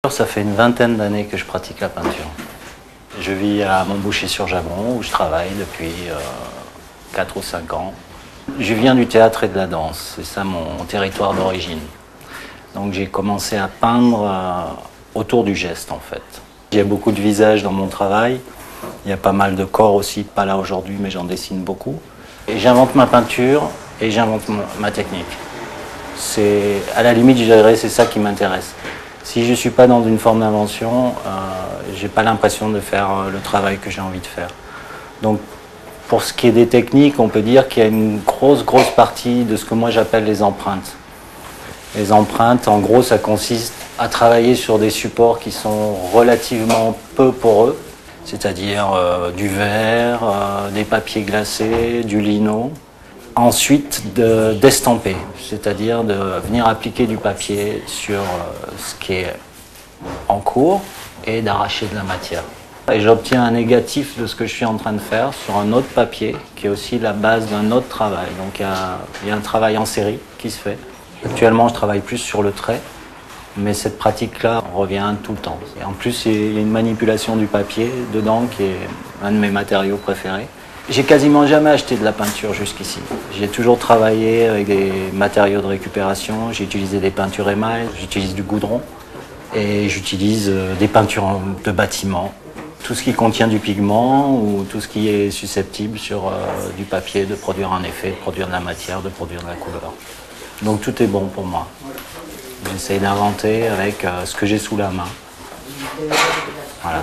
Ça fait une vingtaine d'années que je pratique la peinture. Je vis à Montboucher-sur-Javron où je travaille depuis 4 ou 5 ans. Je viens du théâtre et de la danse, c'est ça mon territoire d'origine. Donc j'ai commencé à peindre autour du geste en fait. Il y a beaucoup de visages dans mon travail, il y a pas mal de corps aussi, pas là aujourd'hui mais j'en dessine beaucoup. Et j'invente ma peinture et j'invente ma technique. C'est, à la limite je dirais c'est ça qui m'intéresse. Si je ne suis pas dans une forme d'invention, je n'ai pas l'impression de faire le travail que j'ai envie de faire. Donc, pour ce qui est des techniques, on peut dire qu'il y a une grosse partie de ce que moi j'appelle les empreintes. Les empreintes, en gros, ça consiste à travailler sur des supports qui sont relativement peu poreux, c'est-à-dire du verre, des papiers glacés, du lino. Ensuite, d'estamper, c'est-à-dire de venir appliquer du papier sur ce qui est en cours et d'arracher de la matière. Et j'obtiens un négatif de ce que je suis en train de faire sur un autre papier qui est aussi la base d'un autre travail. Donc il y a un travail en série qui se fait. Actuellement, je travaille plus sur le trait, mais cette pratique-là revient tout le temps. Et en plus, il y a une manipulation du papier dedans qui est un de mes matériaux préférés. J'ai quasiment jamais acheté de la peinture jusqu'ici. J'ai toujours travaillé avec des matériaux de récupération, j'ai utilisé des peintures émail, j'utilise du goudron et j'utilise des peintures de bâtiments. Tout ce qui contient du pigment ou tout ce qui est susceptible sur du papier de produire un effet, de produire de la matière, de produire de la couleur. Donc tout est bon pour moi. J'essaye d'inventer avec ce que j'ai sous la main. Voilà.